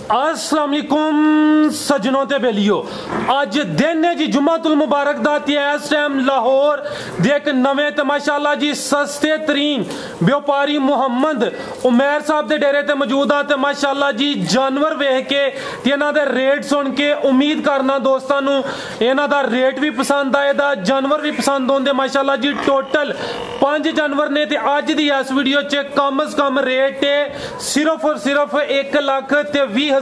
अस्सलाम वालेकुम सजनों ते बेलियो अज दिन है जी जुम्मतुल मुबारक दा ते इस टाइम लाहौर दे एक नवे ते माशाअल्लाह जी सस्ते तरीन व्यापारी मुहम्मद उमैर साहब दे डेरे ते मौजूद आ ते माशाअल्लाह जी जानवर वेख के ते इन्हां दे रेट सुन के उम्मीद करना दोस्तां नूं इन्हां दा रेट भी पसंद आएदा जानवर भी पसंद होंदे माशाअल्लाह जी टोटल 5 जानवर ने ते अज दी इस वीडियो च कम से कम रेट है सिर्फ और सिर्फ 1,20,000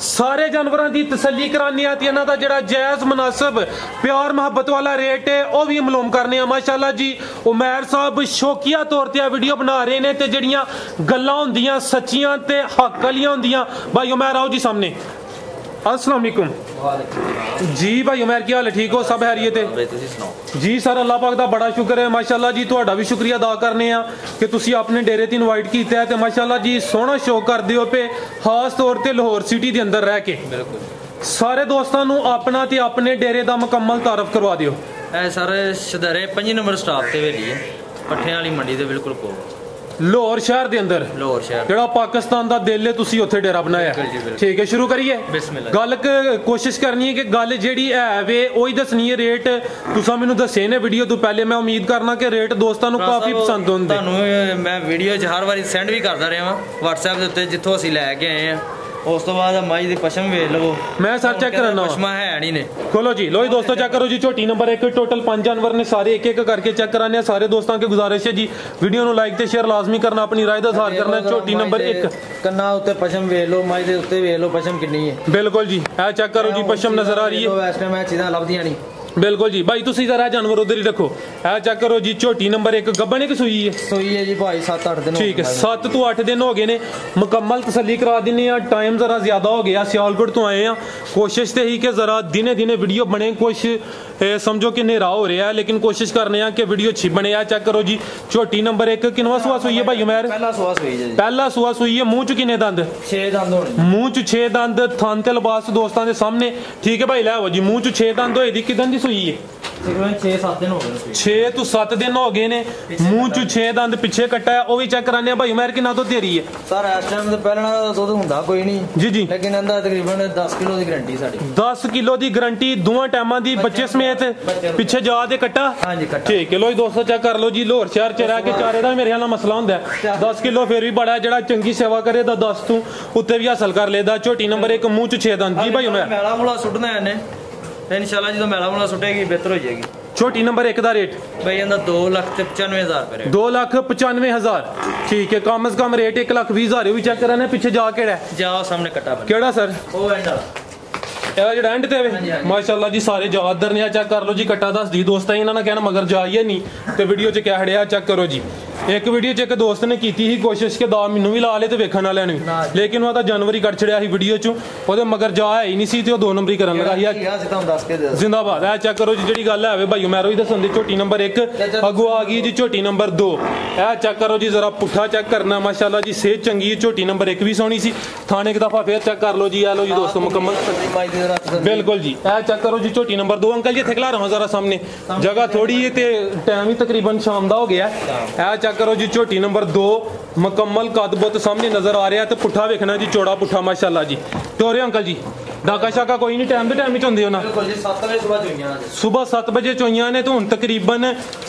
सारे जानवरों की तसल्ली करानी आती है ना जरा जायज मुनासिब प्यार मोहब्बत वाला रेट है वह भी मालूम करने माशाल्लाह जी उमैर साहब शौकिया तौर पर वीडियो बना रहे हैं तो जड़ियां गल्लां होंदियां सच्चियां ते हक वालियां होंदियां भाई उमैर आओ जी सामने। अस्सलाम वालेकुम जी भाई उमैर क्या हाल है ठीक हो सब हैरियत है जी सर अल्लाह पाक दा बड़ा शुक्र है माशाल्लाह जी तुहाडा भी शुक्रिया अदा करने आ कि तुसी अपने डेरे ते इनवाइट कीता है ते माशाल्लाह जी सोहना शो करदे हो पे खास तौर ते लाहौर सिटी दे अंदर रह के बिल्कुल सारे दोस्तां नूं अपना ते अपने डेरे दा मुकम्मल तारफ करवा दियो। ए सर शदरे 5 नंबर स्टाफ ते वेली है पट्ठे वाली मंडी दे बिल्कुल कोल लाहौर शहर दे अंदर लाहौर शहर जेड़ा पाकिस्तान दा दिल है तुसी उत्थे डेरा बनाया ठीक है शुरू करिए गल कोशिश करनी है कि गल जेड़ी है वे ओही दसनी है रेट तुसा मैनू दसे ने वीडियो तो पहले मैं उम्मीद करना कि रेट दोस्तां नू काफी पसंद होंदे तुहानू मैं वीडियो च हर बारी सेंड भी करदा रहा WhatsApp दे उत्ते जिथों ਅਸੀਂ ਲੈ ਕੇ ਆਏ ਆ उस तो बाद माई दी पशम वेख लो मैं सर चेक करना पशमा है नहीं ने खोलो जी लो दोस्तों चेक करो जी झोटी नंबर 1 टोटल 5 जानवर ने सारे एक एक करके चेक कराने सारे दोस्तों की गुजारिश है जी वीडियो नु लाइक ते शेयर लाजमी करना अपनी राय दा इज़हार करना झोटी नंबर 1 कन्ना उत्ते पशम वेख लो माई दे उत्ते वेख लो पशम कितनी है बिल्कुल जी ए चेक करो जी पशम नजर आ रही है इस टाइम चीज़ां लभदियां नहीं बिल्कुल जी भाई तुसी जरा जानवर उधर ही रखो है चेक करो जी झोटी नंबर 1 गब्बन की सूई है जी भाई 7-8 दिन ठीक है 7 तो 8 दिन हो गए ने मुकम्मल तसल्ली करा दिने टाइम जरा ज्यादा हो गया सियालकोट तो आए हैं कोशिश तो ही कि जरा दिने दिने वीडियो बने कुछ समझो कि नेरा हो रहा है लेकिन कोशिश करने कि वीडियो अच्छी बने चेक करो जी झोटी नंबर 1 किनवा सुआ सूई है भाई उमैर पहला सुआ सूई है मुंह च किन्ने दंद 6 दंद मुंह च 6 दंद थन ते लिबास दोस्तां दे सामने ठीक है भाई लै आओ जी मुंह च 6 दंद होए दी किदन दी सूई है 6 तो 7 दिन हो गए ने मुंह च 6 दंद पिछे कट्टा है वो भी चेक कराने भाई उमैर कितना दुध दे रही है सर इस टाइम तो पहले दुध हुंदा कोई नहीं जी जी लेकिन अंदर तकरीबन 10 किलो दी गारंटी साडी 10 किलो दी गारंटी दोवां टाइमां दी बच्चे समेत पिछे जा दे कट्टा हां जी कट्टा ठीक है लो दोस्तों चेक कर लो जी लाहौर शहर च रह के चारे दा मेरे नाल मसला हुंदा है 10 किलो फिर भी बड़ा जेड़ा चंगी सेवा करे दा 10 तू उत्ते भी हासिल कर लेदा झोटी नंबर 1 मुंह च 6 दंद जी भाई उमैर मेला मुला सुटना है ने इंशाल्लाह जो मेला मुला सुटेगी बेहतर हो जाएगी। छोटी नंबर 1 का रेट भाई अंदर 2,95,000 पे 2,95,000 ठीक है कम से कम रेट 1,20,000 भी चेक कराने पीछे जा केड़ा जाओ सामने कट्टा केड़ा सर ओ एंड जेड़ा एंड ते माशाल्लाह जी सारे जादर ने चेक कर लो जी कट्टा दस दी दोस्तां इन्हां ने कहना मगर जाइए नहीं ते वीडियो च क्या हड़िया चेक करो जी एक वीडियो च एक दोस्त ने की ही कोशिश कि दा मैनू भी ला ले ते वेखण वाले ने लेकिन वह जनवरी कट छड़िया ही वीडियो च ओदे मगर जा है ही नहीं सी ते ओ 2 नंबरी करन लगा ही जिंदाबाद है चेक करो जी जेड़ी गल है भाई मैरो ही दसन दी झोटी नंबर 1 अगो आ गई जी झोटी नंबर 2 है चेक करो जी जरा पुट्ठा चेक करना माशाल्लाह जी सेहत चंगी है झोटी नंबर 1 भी सोहनी सी थाने एक दफा फिर चेक कर लो जी आ लो जी दोस्तों मुकम्मल बिल्कुल जी ए चेक करो जी झोटी नंबर 2 अंकल जी खिला रहा जरा सामने जगह थोड़ी है ते टाइम ही तकरीबन शाम दा हो गया है चेक करो जी झोटी नंबर 2 मुकम्मल कद बुत सामने नजर आ रहा है तो पुट्ठा वेखना जी चौड़ा पुट्ठा माशाल्लाह जी टोरे अंकल जी डाका शाका कोई नहीं टाइम टाइम होंगे उन्होंने सुबह 7 बजे चोइया ने तो हुण तकरीबन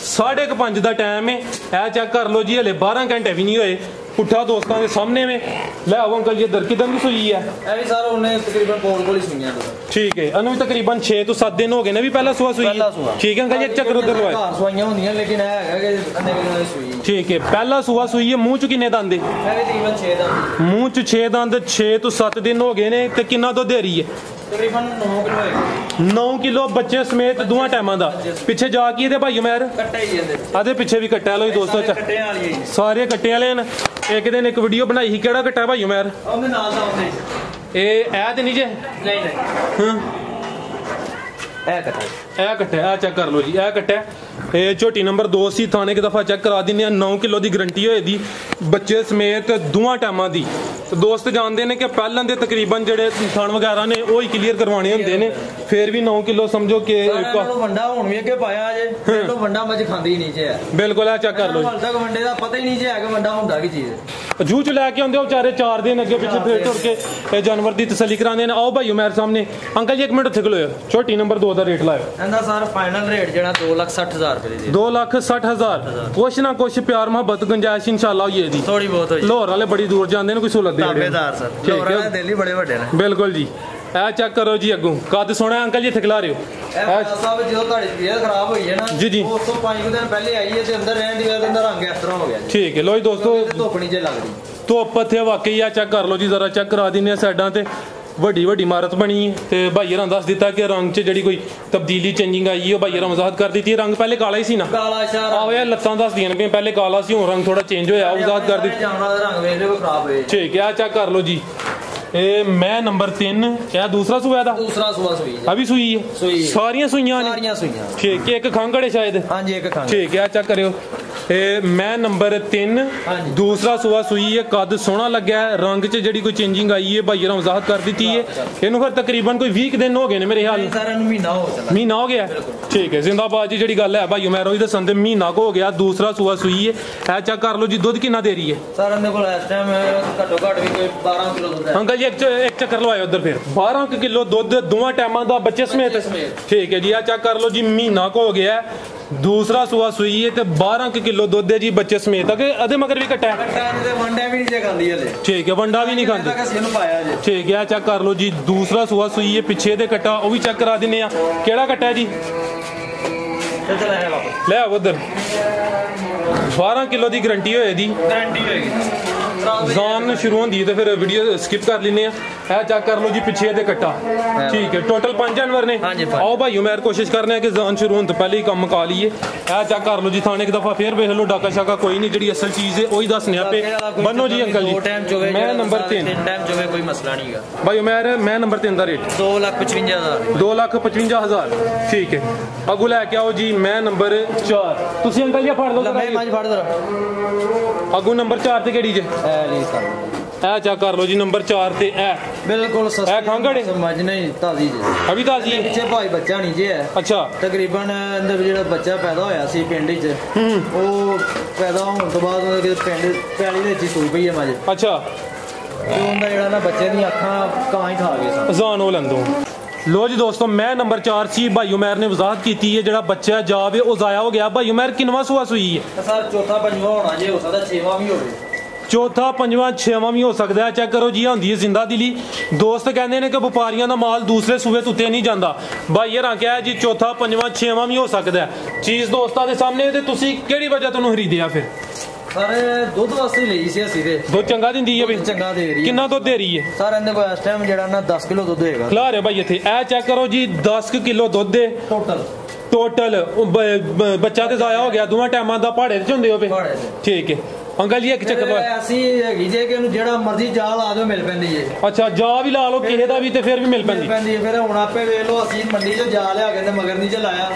5:30 का टाइम है ए चेक कर लो जी हले 12 घंटे भी नहीं होए पुट्ठा दोस्तों के सामने में ले आओ अंकल जी दर किदन की सूई है सर उन्हें तकरीबन कोल ही सुइयां ठीक है अनु तकरीबन 6 तो 7 दिन हो गए ने भी पहला सुआ सूई ठीक है अंकल जी चक्कर उधर लवाए सुइयां होंदियां लेकिन है कि अन्ने किलो सूई ठीक है पहला सुआ सूई है मुंह च किन्ने दंद है तकरीबन 6 दंद मुंह च 6 दंद 6 तो 7 दिन हो गए ने ते कितना दुध दे रही है तकरीबन 9 किलो बच्चे समेत दोवां टाइमां दा पिछे जा की दे भाई उमैर कट्टा ही है आदे पिछे भी कट्टा लो दोस्तों कट्टे वाली सारे कट्टे वाले न एक दिन एक वीडियो बनाई ही केड़ा कट्टा भाई उमैर ओदे नाल दा ओदे ए ते नहीं जे नहीं हां ए कट्टा ए चेक कर लो जी ए कट्टा झोटी नंबर 2 सी थाने की दफा चेक करा दिने 9 किलो की गारंटी होए दी बच्चे समेत दोवां टाइमां दी तो दोस्त जानते हैं कि पहले दे तकरीबन जेडे थन वगैरह ने वो ही क्लीयर करवाने होंदे ने फिर भी 9 किलो समझो कि वंडा हुण भी अगे पाया जे तो वंडा मज खांदी नहीं जे बिल्कुल है चेक कर लो हाल तक वंडे दा पता ही नहीं जे है कि वंडा हुंदा की चीज ਜੂ ਚ ਲੈ ਕੇ ਆਉਂਦੇ ਹੋ ਵਿਚਾਰੇ 4 ਦਿਨ ਅੱਗੇ ਪਿੱਛੇ ਫੇਰ ਤੁਰ ਕੇ ਇਹ ਜਾਨਵਰ ਦੀ ਤਸੱਲੀ ਕਰਾਉਂਦੇ ਨੇ। ਆਓ ਭਾਈ ਮੇਰੇ ਸਾਹਮਣੇ ਅੰਕਲ ਜੀ 1 ਮਿੰਟ ਉੱਥੇ ਖਲੋਇਓ। ਛੋਟੀ ਨੰਬਰ 2 ਦਾ ਰੇਟ ਲਾਇਓ। ਇਹਦਾ ਸਰ ਫਾਈਨਲ ਰੇਟ ਜਿਹੜਾ 2,60,000 ਰੁਪਏ ਦੀ 2,60,000 ਕੁਛ ਨਾ ਕੁਛ ਪਿਆਰ ਮੁਹੱਬਤ ਗੁੰਜਾਇਸ਼ इंशाल्लाह होई है जी। थोड़ी बहुत होई। लाहौर वाले बड़ी दूर जांदे ने कोई सहूलत दे ताबेदार सर लाहौर वाले दिल्ली बड़े बड़े ने बिल्कुल जी। ए चेक करो जी अगू कद सोना अंकल जी खिला रहे हो साहब जो ਤੁਹਾਡੀ ਤਬੀਅਤ ਖਰਾਬ ਹੋਈ ਹੈ ਨਾ जी जी ਉਸ ਤੋਂ 5 ਦਿਨ ਪਹਿਲੇ ਆਈ ਹੈ ਤੇ ਅੰਦਰ ਰਹਿਣ ਦੀ ਵਜ੍ਹਾ ਨਾਲ ਰੰਗ ਇਸ ਤਰ੍ਹਾਂ ਹੋ ਗਿਆ ਜੀ। ठीक है लो जी दोस्तों ਧੁੱਪ ਨਹੀਂ ਜੇ ਲੱਗਦੀ ਧੁੱਪ ਇੱਥੇ ਵਾਕਈ ਆ ਚੈੱਕ ਕਰ ਲਓ ਜੀ ਜ਼ਰਾ ਚੈੱਕ ਕਰਾ ਦਿੰਨੇ ਆ ਸਾਈਡਾਂ ਤੇ ਵੱਡੀ ਵੱਡੀ ਇਮਾਰਤ ਬਣੀ ਹੈ ਤੇ ਭਾਈ ਹਰਾਂ ਦੱਸ ਦਿੱਤਾ ਕਿ ਰੰਗ 'ਚ ਜਿਹੜੀ ਕੋਈ ਤਬਦੀਲੀ ਚੇਂਜਿੰਗ ਆਈ ਹੈ ਉਹ ਭਾਈ ਹਰਾਂ ਵਜ਼ਾਹਤ ਕਰ ਦਿੱਤੀ। ਰੰਗ ਪਹਿਲੇ ਕਾਲਾ ਹੀ ਸੀ ਨਾ ਕਾਲਾ ਸ਼ਾਰ ਆਹ ਇਹ ਲੱਤਾਂ ਦੱਸਦੀਆਂ ਨੇ ਪਹਿਲੇ ਕਾਲਾ ਸੀ ਹੁਣ ਰੰਗ ਥੋੜਾ ਚੇਂਜ ਹੋਇਆ ਉਹ ਵਜ਼ਾਹਤ ਕਰ ਦਿੱਤੀ। ਜਾਮਣਾ ਦਾ ਰੰਗ ਵੇਖ ਲਿਓ ਖਰਾਬ ਹੋਏ ਠੀਕ ਹੈ ਆ ਚੈੱਕ ਕਰ ਲਓ ਜੀ। ਇਹ ਮੈਂ ਨੰਬਰ 3 ਇਹ ਦੂਸਰਾ ਸੂਆ ਦਾ ਦੂਸਰਾ ਸੂਆ ਸੂਈ ਆ ਵੀ ਸੂਈ ਹੈ ਸਾਰੀਆਂ ਸੂਈਆਂ ਨੇ ਸਾਰੀਆਂ ਸੂਈਆਂ ਠੀਕ ਹੈ ਇੱਕ ਖੰਗੜੇ ਸ਼ਾਇਦ ਹਾਂਜੀ ਇੱਕ ਖੰਗ ਠੀਕ ਹੈ ਆ ਚੈੱਕ ਕਰਿਓ। ਇਹ ਮੈਂ ਨੰਬਰ 3 ਦੂਸਰਾ ਸੂਆ ਸੂਈ ਹੈ ਕੱਦ ਸੋਹਣਾ ਲੱਗਿਆ ਰੰਗ 'ਚ ਜਿਹੜੀ ਕੋਈ ਚੇਂਜਿੰਗ ਆਈ ਹੈ ਭਾਈ ਹਰਾਂ ਵਜ਼ਾਹਤ ਕਰ ਦਿੱਤੀ ਹੈ। ਇਹਨੂੰ ਫਿਰ ਤਕਰੀਬਨ ਕੋਈ 20 ਦਿਨ ਹੋ ਗਏ ਨੇ ਮੇਰੇ ਖਿਆਲ ਸਾਰਿਆਂ ਨੂੰ ਮਹੀਨਾ ਹੋ ਗਿਆ ਠੀਕ ਹੈ ਜ਼ਿੰਦਾਬਾਦ ਜੀ। ਜਿਹੜੀ ਗੱਲ ਹੈ ਭਾਈ ਮੈਂ ਰੋਈ ਦੱਸਣ ਤੇ ਮਹੀਨਾ ਹੋ ਗਿਆ ਦੂਸਰਾ ਸੂਆ ਸੂਈ ਹੈ। ਇਹ ਚੈੱਕ ਕਰ ਲਓ ਜੀ ਦੁੱਧ ਕਿੰਨਾ ਦੇ ਰਹੀ ਹੈ ਸਰ ਇਹਦੇ ਕੋਲ ਇਸ ਟਾਈਮ ਘੱਟੋ ਘੱਟ ਵੀ ਕੋਈ 12 ਕਿਲੋ ਦੁੱਧ ਹੈ ਅੰਕਲ ਜੀ ਇੱਕ ਚੱਕਰ ਲਵਾਇਓ ਉਧਰ ਫਿਰ 12 ਕਿਲੋ ਦੁੱਧ ਦੋਵਾਂ ਟਾਈਮਾਂ ਦਾ ਬੱਚੇ ਸਮੇਤ ਠੀਕ ਹੈ ਜੀ। ਆ ਚੈੱਕ ਕਰ ਲਓ ਜੀ ਮਹੀਨਾ ਹੋ ਗਿਆ ਦੂਸਰਾ ਸੂਆ ਸੂਈ ਹੈ ਤੇ 12 ਕਿਲੋ ਦੁੱਧ ਹੈ ਜੀ ਬੱਚੇ ਸਮੇਤ ਆ ਕਿ ਅਦੇ ਮਗਰ ਵੀ ਕੱਟਾ ਹੈ ਤੇ ਵੰਡਾ ਵੀ ਨਹੀਂ ਜੇ ਖਾਂਦੀ ਹਲੇ ਠੀਕ ਹੈ ਵੰਡਾ ਵੀ ਨਹੀਂ ਖਾਂਦੀ ਠੀਕ ਹੈ ਚੈੱਕ ਕਰ ਲਓ ਜੀ ਦੂਸਰਾ ਸੂਆ ਸੂਈ ਹੈ ਪਿੱਛੇ ਦੇ ਕੱਟਾ ਉਹ ਵੀ ਚੈੱਕ ਕਰਾ ਦਿੰਨੇ ਆ ਕਿਹੜਾ ਕੱਟਾ ਹੈ ਜੀ ਲੈ ਉਧਰ 12 ਕਿਲੋ ਦੀ ਗਾਰੰਟੀ ਹੋਏ ਦੀ ਹੋਏਗੀ ਜਾਨ ਸ਼ੁਰੂ ਹੁੰਦੀ ਹੈ ਤੇ ਫਿਰ ਵੀਡੀਓ ਸਕਿਪ ਕਰ ਲੈਨੇ ਆ। ਇਹ ਚੈੱਕ ਕਰ ਲਓ ਜੀ ਪਿੱਛੇ ਦੇ ਕੱਟਾ ਠੀਕ ਹੈ ਟੋਟਲ 5 ਜਾਨਵਰ ਨੇ। ਆਓ ਭਾਈਓ ਮੈਂ ਕੋਸ਼ਿਸ਼ ਕਰਨੇ ਆ ਕਿ ਜਾਨ ਸ਼ੁਰੂ ਹੋਣ ਤੋਂ ਪਹਿਲੇ ਹੀ ਕੰਮ ਮੁਕਾ ਲਈਏ। ਇਹ ਚੈੱਕ ਕਰ ਲਓ ਜੀ ਥਾਣੇ ਇੱਕ ਦਫਾ ਫੇਰ ਵੇਖ ਲਓ ਡਾਕਾ ਸ਼ਾਕਾ ਕੋਈ ਨਹੀਂ ਜਿਹੜੀ ਅਸਲ ਚੀਜ਼ ਹੈ ਉਹੀ ਦੱਸਨੇ ਆਪੇ ਬੰਨੋ ਜੀ ਅੰਕਲ ਜੀ। ਮੈਂ ਨੰਬਰ 3 ਟਾਈਮ ਚੋਵੇ ਕੋਈ ਮਸਲਾ ਨਹੀਂਗਾ ਭਾਈਓ ਮੈਂ ਨੰਬਰ 3 ਦਾ ਰੇਟ 2,55,000 2,55,000 ਠੀਕ ਹੈ। ਅੱਗੂ ਲੈ ਕੇ ਆਓ ਜੀ ਮੈਂ ਨੰਬਰ 4 ਤੁਸੀਂ ਅੰਕਲ ਜੀ ਫੜ ਲਓ ਫੜ ਦੋ ਅੱਗੂ ਨੰਬਰ 4 ਤੇ ਕਿਹੜੀ ਜੇ ਇਹ ਚੈੱਕ ਕਰ ਲਓ ਜੀ ਨੰਬਰ 4 ਤੇ ਇਹ ਬਿਲਕੁਲ ਇਹ ਖੰਗੜੇ ਸਮਝ ਨਹੀਂ ਤਾਜ਼ੀ ਜੀ ਅਭੀ ਤਾਜ਼ੀ ਹੈ ਪਿੱਛੇ ਭਾਈ ਬੱਚਾ ਨਹੀਂ ਜੇ ਹੈ ਅੱਛਾ ਤਕਰੀਬਨ ਅੰਦਰ ਜਿਹੜਾ ਬੱਚਾ ਪੈਦਾ ਹੋਇਆ ਸੀ ਪਿੰਡ 'ਚ ਉਹ ਪੈਦਾ ਹੋਣ ਤੋਂ ਬਾਅਦ ਉਹਦੇ ਪਿੰਡ ਪੈਲੀ ਦੇ ਵਿੱਚ ਹੀ ਸੂਈ ਪਈ ਹੈ ਮੱਝ ਅੱਛਾ ਤੇ ਉਹਦਾ ਜਿਹੜਾ ਨਾ ਬੱਚੇ ਦੀਆਂ ਅੱਖਾਂ ਕਾਂ ਹੀ ਖਾ ਗਏ ਸਨ ਅਜ਼ਾਨ ਹੋ ਲੰਦੋ। लो जी दोस्तों मैं नंबर 4 सी भाई उमैर ने वजाहत की है जो बच्चा जावे वो ज़ाया हो गया। भाई उमैर किनवा सुआ सुई है सर चौथा पंजवा होना जे हो सकता 6वां भी हो चौथा पंजवा 6वां भी हो सकता है। चेक करो जी होंदी है जिंदा दिली दोस्त कहते हैं कि व्यापारियों का माल दूसरे सूबे उत्ते नहीं जाता। भाई यार क्या है जी चौथा पंजवा 6वां भी हो सकता है चीज़ दोस्तों के सामने तो तुसी केड़ी वजह तो खरीदिया फिर सर दुध वास्ते ਲਈ ਸੀ ਅਸੀਂ ਤੇ ਦੁੱਧ ਚੰਗਾ ਦਿੰਦੀ ਹੈ ਵੀ ਚੰਗਾ ਦੇ ਰਹੀ ਹੈ। ਕਿੰਨਾ ਦੁੱਧ ਦੇ ਰਹੀ ਹੈ ਸਰ ਇਹਦੇ ਕੋਲ ਇਸ ਟਾਈਮ ਜਿਹੜਾ ਨਾ 10 ਕਿਲੋ ਦੁੱਧ ਹੋਏਗਾ ਖਲਾ ਰਿਹਾ ਭਾਈ ਇੱਥੇ ਇਹ ਚੈੱਕ ਕਰੋ ਜੀ 10 ਕਿਲੋ ਦੁੱਧ ਦੇ ਟੋਟਲ ਬੱਚਾ ਤੇ ਜ਼ਾਇਆ ਹੋ ਗਿਆ ਦੋਵਾਂ ਟਾਈਮਾਂ ਦਾ ਪਹਾੜੇ ਚ ਹੁੰਦੇ ਹੋਵੇ ਠੀਕ ਹੈ। ਅੰਕਲ ਜੀ ਇੱਕ ਚੱਕਰ ਲਓ ਅਸੀਂ ਹੈਗੀ ਜੇ ਕਿ ਇਹਨੂੰ ਜਿਹੜਾ ਮਰਜ਼ੀ ਜਾ ਲਾ ਦਿਓ ਮਿਲ ਪੈਂਦੀ ਏ ਅੱਛਾ ਜਾ ਵੀ ਲਾ ਲਓ ਕਿਸੇ ਦਾ ਵੀ ਤੇ ਫਿਰ ਵੀ ਮਿਲ ਪੈਂਦੀ ਹੈ। ਫਿਰ ਹੁਣ ਆਪੇ ਵੇਖ ਲਓ ਅਸੀਂ ਮੰਡੀ 'ਚ ਜਾ ਲਿਆ ਕਹਿੰਦੇ ਮਗਰ ਨਹੀਂ ਚਲਾਇਆ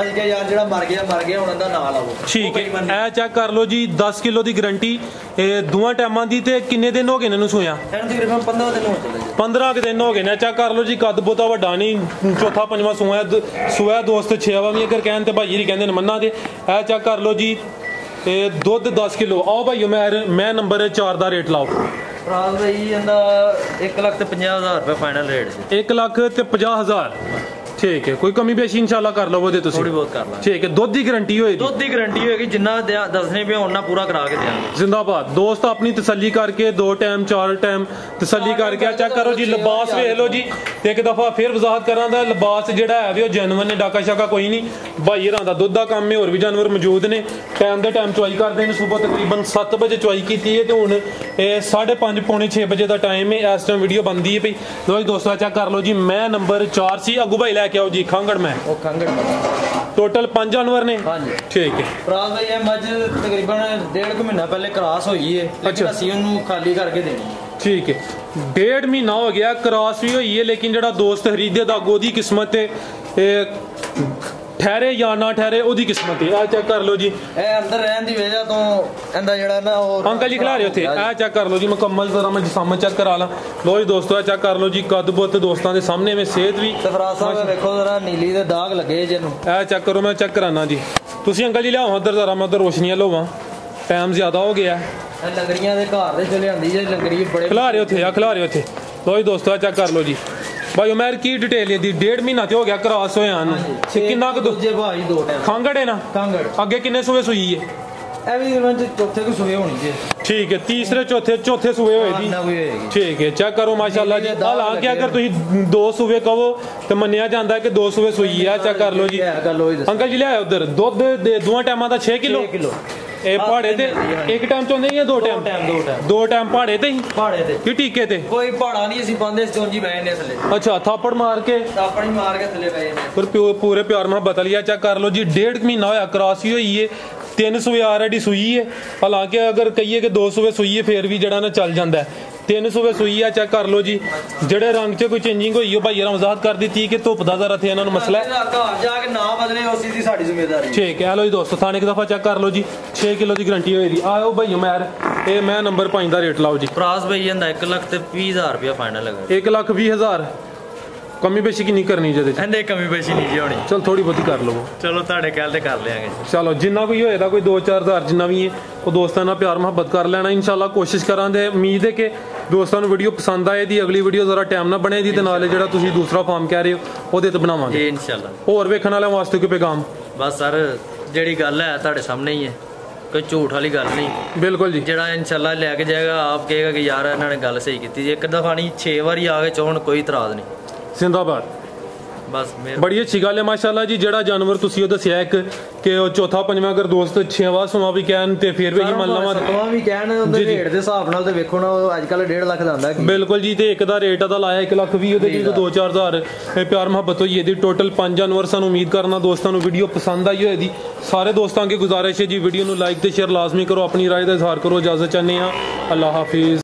ਅਸੀਂ ਕਿਹਾ ਯਾਰ ਜਿਹੜਾ ਮਰ ਗਿਆ ਹੁਣ ਇਹਦਾ ਨਾਂ ਲਾਓ ਠੀਕ ਹੈ। ਇਹ ਚੈੱਕ ਕਰ ਲਓ ਜੀ 10 ਕਿਲੋ ਦੀ ਗਾਰੰਟੀ ਇਹ ਦੋਵਾਂ ਟਾਈਮਾਂ ਦੀ ਤੇ ਕਿੰਨੇ ਦਿਨ ਹੋ ਗਏ ਨੇ ਇਹਨੂੰ ਸੋਇਆ ਇਹਨੂੰ ਤਕਰੀਬਨ 15 ਦਿਨ ਹੋ ਚੱਲੇ 15 ਦਿਨ ਹੋ ਗਏ ਨੇ। ਚੈੱਕ ਕਰ ਲਓ ਜੀ ਕੱਦ ਬਹੁਤਾ ਵੱਡਾ ਨਹੀਂ ਚੌਥਾ ਪੰਜਵਾਂ ਸੋਇਆ ਦੋਸਤ 6ਵਾਂ ਵੀ ਅਗਰ ਕਹਿਣ ਤੇ ਭਾਈ ਜੀ ਕਹਿੰਦੇ ਨੇ ਮੰਨਾ ਦੇ। ਇਹ ਚੈੱਕ ਕਰ ਲਓ ਜੀ ਦੁੱਧ 10 ਕਿਲੋ। आओ भाई मैं नंबर 4 ਦਾ ਰੇਟ ਲਾਓ ਪ੍ਰਾਈਸ ਭਾਈ ਇਹਦਾ 1,50,000 ਰੁਪਏ ਫਾਈਨਲ ਰੇਟ 1,50,000 ਠੀਕ ਹੈ। ਕੋਈ ਕਮੀ ਪੇਸ਼ੀ ਇਨਸ਼ਾਅੱਲਾ ਕਰ ਲਵੋ ਜੇ ਤੁਸੀਂ ਥੋੜੀ ਬਹੁਤ ਕਰ ਲਾਂ ਠੀਕ ਹੈ। ਦੁੱਧ ਦੀ ਗਾਰੰਟੀ ਹੋਏਗੀ ਦੁੱਧ ਦੀ ਗਾਰੰਟੀ ਹੋਏਗੀ ਜਿੰਨਾ ਦੱਸਣੇ ਪਿਆ ਉਹਨਾਂ ਪੂਰਾ ਕਰਾ ਕੇ ਦੇਵਾਂਗੇ ਜ਼ਿੰਦਾਬਾਦ। ਦੋਸਤ ਆਪਣੀ ਤਸੱਲੀ ਕਰਕੇ 2 ਟਾਈਮ 4 ਟਾਈਮ ਤਸੱਲੀ ਕਰਕੇ ਚੈੱਕ ਕਰੋ ਜੀ ਲਿਬਾਸ ਵੇਖ ਲਓ ਜੀ ਤੇ ਇੱਕ ਦਫਾ ਫਿਰ ਵਜ਼ਾਹਤ ਕਰਾਂ ਦਾ ਲਿਬਾਸ ਜਿਹੜਾ ਹੈ ਵੀ ਉਹ ਜੈਨੂਇਨ ਨੇ ਡਾਕਾ ਸ਼ਾਕਾ ਕੋਈ ਨਹੀਂ। ਭਾਈ ਹਰਾਂ ਦਾ ਦੁੱਧ ਦਾ ਕੰਮ ਹੈ ਹੋਰ ਵੀ ਜਾਨਵਰ ਮੌਜੂਦ ਨੇ ਟਾਈਮ ਦੇ ਟਾਈਮ ਚੁਆਈ ਕਰਦੇ ਨੇ ਸਵੇਰ ਤਕਰੀਬਨ 7 ਵਜੇ ਚੁਆਈ ਕੀਤੀ ਹੈ ਤੇ ਹੁਣ ਇਹ 5:30 ਪੌਣੇ 6 ਵਜੇ ਦਾ ਟਾਈਮ ਹੈ ਇਸ ਟਾਈਮ ਵੀਡੀਓ ਬਣਦੀ ਹੈ ਪਈ। ਲੋ ਜੀ ਦੋਸਤੋ ਚੈੱਕ ਕਰ ਲਓ ਜੀ ਮੈਂ ਨੰਬਰ 4 ਸੀ ਅੱਗੂ ਭਾਈ ਲੈ ਕੇ ਆਓ ਜੀ ਖੰਗੜ ਉਹ ਖੰਗੜ ਟੋਟਲ 5 ਜਾਨਵਰ ਨੇ ਹਾਂਜੀ ਠੀਕ ਹੈ। ਪ੍ਰਾਈਸ ਭਾਈ ਇਹ ਮੱਝ ਤਕਰੀਬਨ 1.5 ਮਹੀਨਾ ਪਹਿਲੇ ਕ੍ਰਾਸ ਹੋਈ ਹੈ ਲੇਕਿਨ ਅਸੀਂ ਉਹਨੂੰ ਖਾਲੀ ਕਰਕੇ ਦੇਣੀ ਠੀਕ ਹੈ। 1.5 ਮਹੀਨਾ ਹੋ ਗਿਆ ਕ੍ਰਾਸ ਵੀ ਹੋਈ ਹੈ ਲੇਕਿਨ ਜਿਹੜਾ ਦੋਸਤ ਖਰੀਦੇ ਦਾ ਉਹਦੀ ਕਿਸਮਤ ਹੈ ਠਹਿਰੇ ਜਾਂ ਨਾ ਠਹਿਰੇ ਉਹਦੀ ਕਿਸਮਤ ਹੈ। ਆ ਚੈੱਕ ਕਰ ਲਓ ਜੀ ਇਹ ਅੰਦਰ ਰਹਿਣ ਦੀ ਵਜ੍ਹਾ ਤੋਂ ਇਹਦਾ ਜਿਹੜਾ ਨਾ ਉਹ ਅੰਕਲ ਜੀ ਖਿਲਾ ਰਹੇ ਉੱਥੇ ਆ ਚੈੱਕ ਕਰ ਲਓ ਜੀ ਮੁਕੰਮਲ ਜ਼ਰਾ ਮੈਂ ਜਿਸਮ ਚੈੱਕ ਕਰਾ ਲਾਂ। ਲੋ ਜੀ ਦੋਸਤੋ ਚੈੱਕ ਕਰ ਲਓ ਜੀ ਕੱਦ ਬੁੱਤ ਦੋਸਤਾਂ ਦੇ ਸਾਹਮਣੇ ਵਿੱਚ ਸਿਹਤ ਵੀ ਸਫਰਾਜ ਸਾਹਿਬ ਵੇਖੋ ਜ਼ਰਾ ਨੀਲੀ ਦੇ ਦਾਗ ਲੱਗੇ ਜਿਹਨੂੰ ਇਹ ਚੈੱਕ ਕਰੋ ਮੈਂ ਚੈੱਕ ਕਰਾਨਾ ਜੀ। ਤੁਸੀਂ ਅੰਕਲ ਜੀ ਲਿਆਓ ਉਧਰ ਜ਼ਰਾ ਮੈਂ ਉਧਰ ਰੋਸ਼ਨੀਆਂ ਲਵਾਂ ਟਾਈਮ ਜ਼ਿਆਦਾ ਹੋ ਗਿਆ। ਲੰਗਰੀਆਂ ਦੇ ਘਰ ਦੇ ਚਲੇ ਆਂਦੀ ਜੇ ਲੰਗਰੀ ਬੜੇ ਖਿਲਾ ਰਹੇ ਉੱਥੇ ਆ ਖਿਲਾ ਰਹੇ ਉੱਥੇ। ਲੋ ਜੀ ਦੋਸਤੋ ਚੈੱਕ ਕਰ ਲਓ ਜੀ भाई उमर की डिटेल है दी 1.5 महीना हो गया क्रॉस होया किन्ना दूजे भाई 2 टाइम खांगड़ है ना खांगड़ आगे किन्ने सूए सूई है चौथे को सुबह होनी चाहिए ठीक है तीसरे चौथे सूए होएगी ठीक है चेक करो माशाल्लाह जी हालांकि अगर तुम 2 सूए कहो तो मन्निया जाता है कि 2 सूए सूई है चेक कर लो जी अंकल जी लिया उधर दुध दोवां टाइमां दा 6 किलो ਇਹ ਪਹਾੜੇ ਤੇ ਇੱਕ ਟਾਈਮ ਚ ਹੁੰਦੇ ਜਾਂ ਦੋ ਟਾਈਮ ਪਹਾੜੇ ਤੇ ਹੀ ਟੀਕੇ ਤੇ ਕੋਈ ਪਹਾੜਾ ਨਹੀਂ ਅਸੀਂ ਬੰਦੇ ਸਟੋਂਜੀ ਬੈਠੇ ਨੇ ਥੱਲੇ ਅੱਛਾ ਥਾਪੜ ਮਾਰ ਕੇ ਥੱਲੇ ਬੈਠੇ ਨੇ ਫਿਰ ਪੂਰੇ ਪਿਆਰ ਨਾਲ ਬਤਾ ਲਿਆ ਚੈੱਕ ਕਰ ਲਓ ਜੀ 1.5 ਮਹੀਨਾ ਹੋਇਆ ਕ੍ਰਾਸ ਹੀ ਹੋਈ ਏ 3 ਸੂਏ ਆਲਰੇਡੀ ਸੂਈ ਹੈ ਹਾਲਾਂਕਿ ਅਗਰ ਕਹੀਏ ਕਿ 2 ਸੂਏ ਸੂਈ ਹੈ ਫਿਰ ਵੀ ਜਿਹੜਾ ਨਾ ਚੱਲ ਜਾਂਦਾ ਹੈ 3 ਸੂਏ ਸੂਈ ਆ ਚੈੱਕ ਕਰ ਲਓ ਜੀ ਜਿਹੜੇ ਰੰਗ 'ਚ ਕੋਈ ਚੇਂਜਿੰਗ ਹੋਈ ਉਹ ਭਾਈ ਯਾਰ ਵਜ਼ਾਹਤ ਕਰ ਦਿੱਤੀ ਕਿ ਧੁੱਪ ਦਾ ਜ਼ਰਾ ਇੱਥੇ ਇਹਨਾਂ ਨੂੰ ਮਸਲਾ ਹੈ ਘਰ ਜਾ ਕੇ ਨਾ ਬਦਲੇ ਉਸੇ ਦੀ ਸਾਡੀ ਜ਼ਿੰਮੇਵਾਰੀ ਠੀਕ ਹੈ ਲੋ ਜੀ ਦੋਸਤੋ ਥਾਣੇ ਇੱਕ ਦਫਾ ਚੈੱਕ ਕਰ ਲਓ ਜੀ 6 ਕਿਲੋ ਦੀ ਗਰੰਟੀ ਹੋਈ ਦੀ ਆਓ ਭਾਈ ਉਮਰ ਇਹ ਮੈਂ ਨੰਬਰ 5 ਦਾ ਰੇਟ ਲਾਓ ਜੀ ਪ੍ਰਾਈਸ ਭਾਈ ਜਾਂਦਾ 1,20,000 ਰੁਪਇਆ ਫਾਈਨਲ ਹੈਗਾ 1,20,000 ਕਮੀ ਬੇਸ਼ੀ ਕੀ ਨਹੀਂ ਕਰਨੀ ਜਿਹਦੇ ਚ ਇਹਦੇ ਕਮੀ ਬੇਸ਼ੀ ਨਹੀਂ ਜੀ ਹੋਣੀ ਚਲ ਥੋੜੀ ਬਹੁਤੀ ਕਰ ਲਵੋ ਚਲੋ ਤੁਹਾਡੇ ਕਹਿਲ ਤੇ ਕਰ ਲਿਆਂਗੇ ਚਲੋ ਜਿੰਨਾ ਕੋਈ ਹੋਏਗਾ ਕੋਈ 2-4,000 ਜਿੰਨਾ ਵੀ ਹੈ ਉਹ ਦੋਸਤਾਂ ਨਾਲ ਪਿਆਰ ਮੁਹੱਬਤ ਕਰ ਲੈਣਾ ਇਨਸ਼ਾਅੱਲਾ ਕੋਸ਼ਿਸ਼ ਕਰਾਂਗੇ ਉਮੀਦ ਹੈ ਕਿ ਦੋਸਤਾਂ ਨੂੰ ਵੀਡੀਓ ਪਸੰਦ ਆਏ ਦੀ ਅਗਲੀ ਵੀਡੀਓ ਜ਼ਰਾ ਟਾਈਮ ਨਾਲ ਬਣੇ ਦੀ ਤੇ ਨਾਲੇ ਜਿਹੜਾ ਤੁਸੀਂ ਦੂਸਰਾ ਫਾਰਮ ਕਹਿ ਰਹੇ ਹੋ ਉਹਦੇ ਤੇ ਬਣਾਵਾਂਗੇ ਜੀ ਇਨਸ਼ਾਅੱਲਾ ਹੋਰ ਵੇਖਣ ਵਾਲਿਆਂ ਵਾਸਤੇ ਕੋਈ ਪੈਗਾਮ ਬਸ ਸਰ ਜਿਹੜੀ ਗੱਲ ਹੈ ਤੁਹਾਡੇ ਸਾਹਮਣੇ ਹੀ ਹੈ ਕੋਈ ਝੂਠ ਵਾਲੀ ਗੱਲ ਨਹੀਂ ਬਿਲकुल ਜੀ ਜਿਹੜਾ ਇਨਸ਼ਾਅੱਲਾ ਲੈ ਕੇ ਜਾਏਗਾ ਆਪ ਕਹੇਗਾ ਕਿ ਯਾਰ ਇਹਨਾਂ ਨੇ ਗੱਲ ਸਹੀ ਕੀਤੀ ਇੱਕ ਦਫਾ ਨਹੀਂ 6 ਵਾਰੀ ਆ ਕੇ ਚਾਹਣ ਕੋਈ ਇਤਰਾਜ਼ ਨਹੀਂ ਜ਼ਿੰਦਾਬਾਦ बस बड़ी अच्छी गल है माशाल्लाह जी जेड़ा जानवर तुसी ओ दसिया एक कि चौथा पंजवां अगर दोस्त 6वां समा भी कहन ते फिर भी मन लवा 7वां भी कहन ਉਹਦੇ ਰੇਟ ਦੇ ਹਿਸਾਬ ਨਾਲ ਤੇ ਵੇਖੋ ਨਾ ਅੱਜ ਕੱਲ 1.5 ਲੱਖ ਦਾ ਆਂਦਾ ਬਿਲਕੁਲ ਜੀ ਤੇ ਇੱਕ ਦਾ ਰੇਟ ਦਾ ਲਾਇਆ 1,20,000 ਉਹਦੇ ਜੀ 2-4,000 ਪਿਆਰ ਮੁਹੱਬਤ ਹੋਈ ਇਹਦੀ ਟੋਟਲ 5 ਜਾਨਵਰ ਸਾਨੂੰ ਉਮੀਦ ਕਰਨਾ ਦੋਸਤਾਂ ਨੂੰ ਵੀਡੀਓ ਪਸੰਦ ਆਈ ਹੋਏਗੀ ਸਾਰੇ ਦੋਸਤਾਂ ਅੱਗੇ ਗੁਜ਼ਾਰਿਸ਼ ਹੈ ਜੀ ਵੀਡੀਓ ਨੂੰ ਲਾਈਕ ਤੇ ਸ਼ੇਅਰ ਲਾਜ਼ਮੀ ਕਰੋ ਆਪਣੀ ਰਾਏ ਦਾ ਇਜ਼ਹਾਰ ਕਰੋ ਇਜਾਜ਼ਤ ਚਾਹੁੰਦੇ ਆ ਅੱਲਾਹ ਹਾਫਿਜ਼।